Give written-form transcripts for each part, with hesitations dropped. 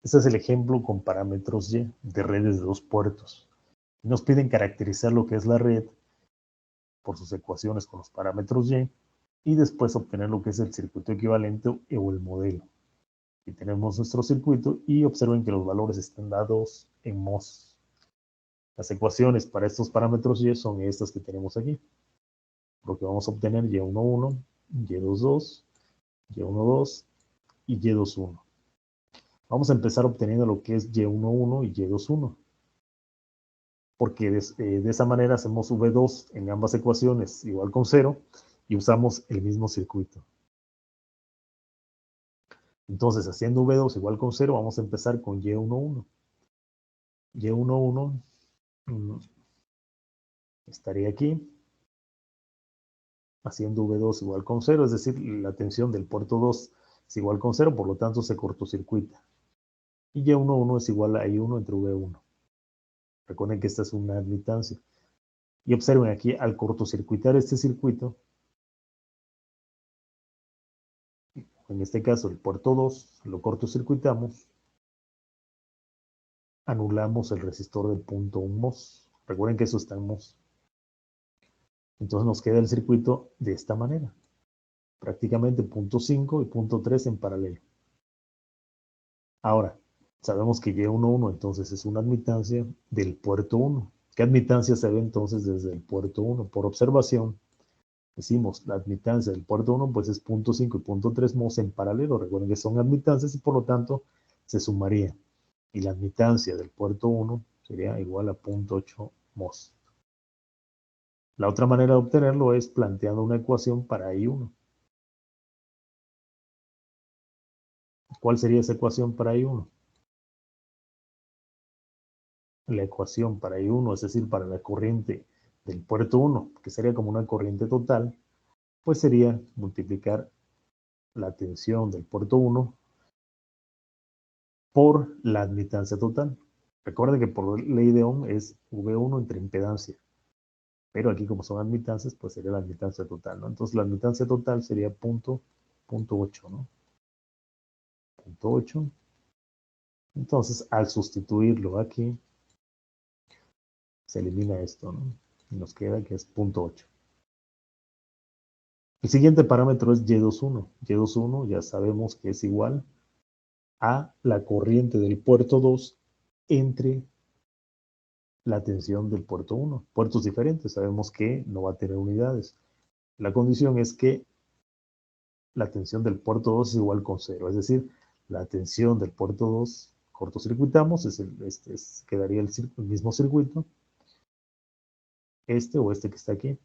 Este es el ejemplo con parámetros Y de redes de 2 puertos. Nos piden caracterizar lo que es la red por sus ecuaciones con los parámetros y después obtener lo que es el circuito equivalente o el modelo. Aquí tenemos nuestro circuito y observen que los valores están dados en MOS. Las ecuaciones para estos parámetros Y son estas que tenemos aquí. Lo que vamos a obtener Y11, Y22, Y12 y Y21. Vamos a empezar obteniendo lo que es Y11 y Y21. Porque de esa manera hacemos V2 en ambas ecuaciones igual con 0 y usamos el mismo circuito. Entonces, haciendo V2 igual con 0, vamos a empezar con Y11. Y11 estaría aquí, haciendo V2 igual con 0, es decir, la tensión del puerto 2 es igual con 0, por lo tanto se cortocircuita. Y Y11 es igual a I1 entre V1. Recuerden que esta es una admitancia. Y observen aquí, al cortocircuitar este circuito, en este caso el puerto 2, lo cortocircuitamos, anulamos el resistor del punto 1 mos. Recuerden que eso está en mos. Entonces nos queda el circuito de esta manera. Prácticamente punto 5 y punto 3 en paralelo. Ahora, sabemos que Y11 entonces es una admitancia del puerto 1. ¿Qué admitancia se ve entonces desde el puerto 1? Por observación, decimos la admitancia del puerto 1 pues es punto 5 y punto 3 mos en paralelo. Recuerden que son admitancias y por lo tanto se sumaría. Y la admitancia del puerto 1 sería igual a punto 8 mos. La otra manera de obtenerlo es planteando una ecuación para I1. ¿Cuál sería esa ecuación para I1? La ecuación para I1, es decir, para la corriente del puerto 1, que sería como una corriente total, pues sería multiplicar la tensión del puerto 1 por la admitancia total. Recuerden que por ley de Ohm es V1 entre impedancia. Pero aquí como son admitancias, pues sería la admitancia total, ¿no? Entonces la admitancia total sería punto 8, ¿no? Punto 8. Entonces al sustituirlo aquí, se elimina esto, ¿no? Y nos queda que es punto 8. El siguiente parámetro es Y21. Y21 ya sabemos que es igual a la corriente del puerto 2 entre la tensión del puerto 1. Puertos diferentes, sabemos que no va a tener unidades. La condición es que la tensión del puerto 2 es igual con 0, es decir, la tensión del puerto 2 cortocircuitamos, quedaría el mismo circuito, este o este que está aquí.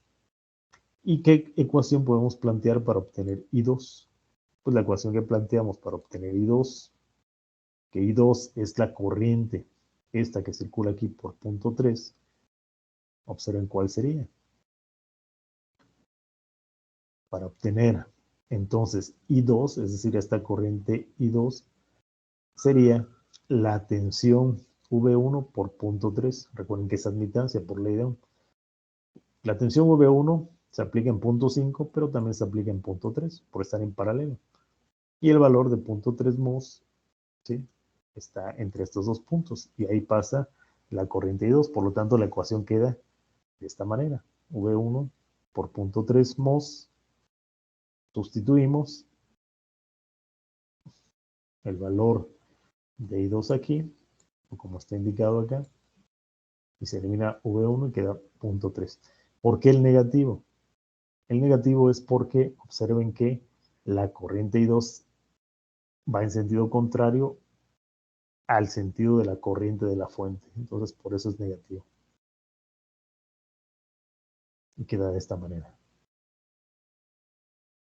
¿Y qué ecuación podemos plantear para obtener I2? Pues la ecuación que planteamos para obtener I2, que I2 es la corriente, esta que circula aquí por punto 3, observen cuál sería. Para obtener entonces I2, es decir, esta corriente I2, sería la tensión V1 por punto 3. Recuerden que es admitancia por ley de Ohm. La tensión V1 se aplica en punto 5, pero también se aplica en punto 3, por estar en paralelo. Y el valor de punto 3 mos, ¿sí?, está entre estos dos puntos. Y ahí pasa la corriente I2. Por lo tanto, la ecuación queda de esta manera. V1 por punto 3 mos. Sustituimos el valor de I2 aquí, como está indicado acá, y se elimina V1 y queda punto 3. ¿Por qué el negativo? El negativo es porque observen que la corriente I2 va en sentido contrario al sentido de la corriente de la fuente. Entonces, por eso es negativo. Y queda de esta manera.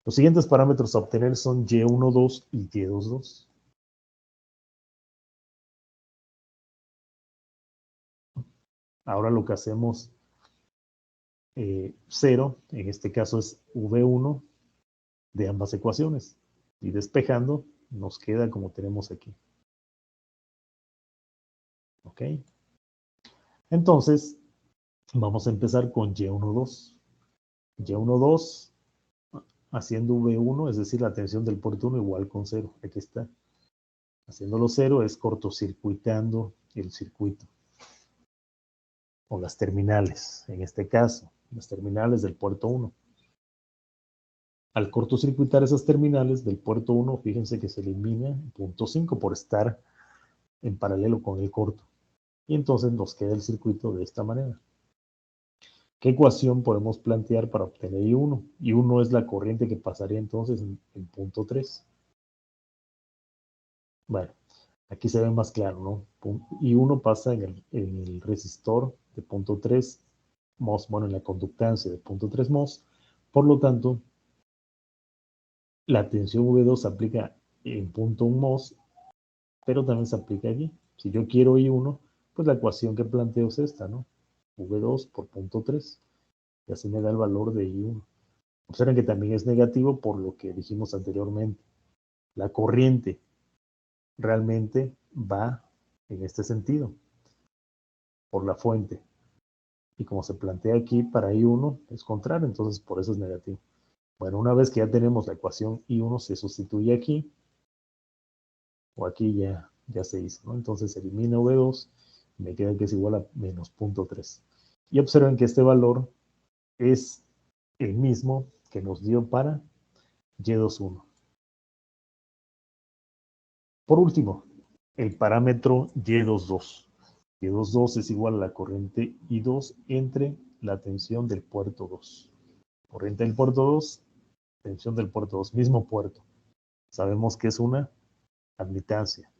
Los siguientes parámetros a obtener son Y12 y Y22. Ahora lo que hacemos 0, en este caso es V1 de ambas ecuaciones. Y despejando, nos queda como tenemos aquí. ¿Ok? Entonces, vamos a empezar con Y12. Y12 haciendo V1, es decir, la tensión del puerto 1 igual con 0. Aquí está. Haciéndolo cero es cortocircuitando el circuito. O las terminales, en este caso, las terminales del puerto 1. Al cortocircuitar esas terminales del puerto 1, fíjense que se elimina el punto 5 por estar en paralelo con el corto. Y entonces nos queda el circuito de esta manera. ¿Qué ecuación podemos plantear para obtener I1? I1 es la corriente que pasaría entonces en punto 3. Bueno, aquí se ve más claro, ¿no? I1 pasa en el resistor de punto 3 mos, bueno, en la conductancia de punto 3 mos. Por lo tanto, la tensión V2 se aplica en punto 1 mos, pero también se aplica aquí. Si yo quiero I1, pues la ecuación que planteo es esta, ¿no? V2 por punto 3. Y así me da el valor de I1. Observen que también es negativo por lo que dijimos anteriormente. La corriente realmente va en este sentido, por la fuente. Y como se plantea aquí, para I1 es contrario, entonces por eso es negativo. Bueno, una vez que ya tenemos la ecuación I1, se sustituye aquí, o aquí ya se hizo, ¿no? Entonces elimina V2, me queda que es igual a menos 0.3. Y observen que este valor es el mismo que nos dio para Y21. Por último, el parámetro Y22. Y22 es igual a la corriente I2 entre la tensión del puerto 2. Corriente del puerto 2, tensión del puerto 2, mismo puerto. Sabemos que es una admitancia.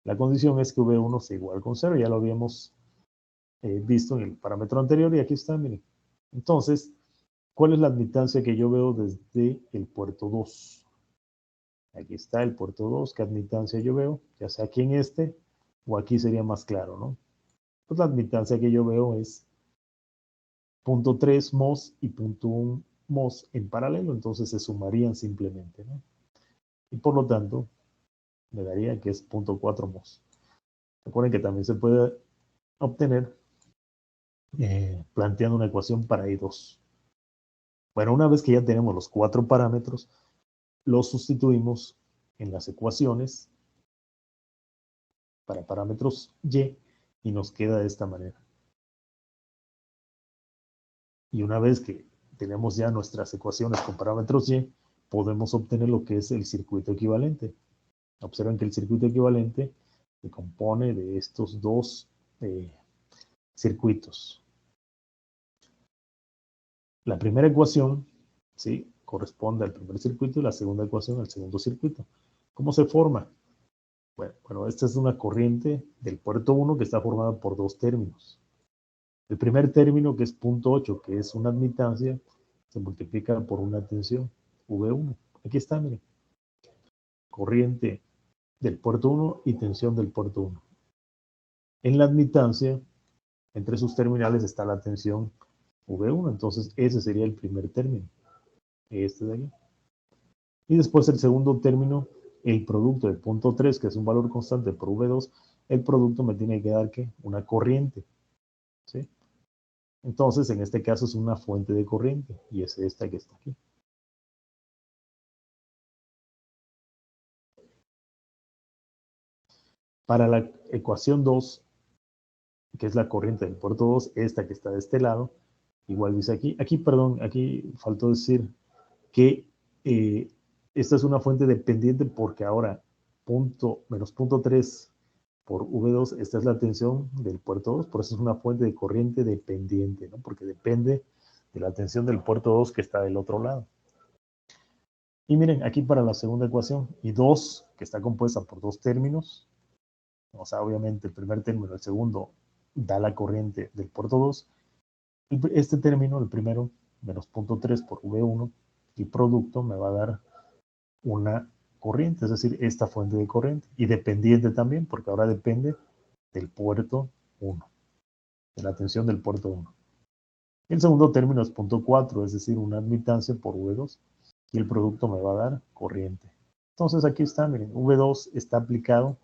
La condición es que V1 sea igual con 0, ya lo habíamos visto en el parámetro anterior y aquí está, miren. Entonces, ¿cuál es la admitancia que yo veo desde el puerto 2? Aquí está el puerto 2, ¿qué admitancia yo veo? Ya sea aquí en este o aquí sería más claro, ¿no? Pues la admitancia que yo veo es 0.3 mos y 0.1 mos en paralelo, entonces se sumarían simplemente, ¿no? Y por lo tanto, me daría que es 0.4 mos. Recuerden que también se puede obtener planteando una ecuación para I2. Bueno, una vez que ya tenemos los 4 parámetros, los sustituimos en las ecuaciones para parámetros y nos queda de esta manera. Y una vez que tenemos ya nuestras ecuaciones con parámetros Y, podemos obtener lo que es el circuito equivalente. Observen que el circuito equivalente se compone de estos dos circuitos. La primera ecuación, ¿sí?, corresponde al primer circuito y la segunda ecuación al segundo circuito. ¿Cómo se forma? Bueno, esta es una corriente del puerto 1 que está formada por dos términos. El primer término, que es 0.8, que es una admitancia, se multiplica por una tensión, V1. Aquí está, miren. Corriente del puerto 1 y tensión del puerto 1. En la admitancia, entre sus terminales está la tensión V1, entonces ese sería el primer término, este de aquí. Y después el segundo término, el producto del punto 3, que es un valor constante por V2, el producto me tiene que dar, ¿qué? Una corriente, ¿sí? Entonces, en este caso es una fuente de corriente, y es esta que está aquí. Para la ecuación 2, que es la corriente del puerto 2, esta que está de este lado, igual dice aquí, perdón, aquí faltó decir que esta es una fuente dependiente porque ahora menos 0.3 por V2, esta es la tensión del puerto 2, por eso es una fuente de corriente dependiente, ¿no? Porque depende de la tensión del puerto 2 que está del otro lado. Y miren, aquí para la segunda ecuación, I2, que está compuesta por dos términos, o sea, obviamente el primer término, el segundo, da la corriente del puerto 2. Este término, el primero, menos 0.3 por V1, y producto me va a dar una corriente, es decir, esta fuente de corriente, y dependiente también, porque ahora depende del puerto 1, de la tensión del puerto 1. El segundo término es 0.4, es decir, una admitancia por V2, y el producto me va a dar corriente. Entonces aquí está, miren, V2 está aplicado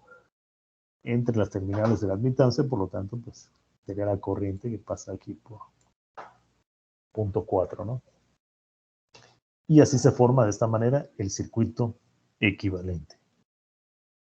entre las terminales de la admitancia, por lo tanto, pues sería la corriente que pasa aquí por 0.4, ¿no? Y así se forma de esta manera el circuito equivalente.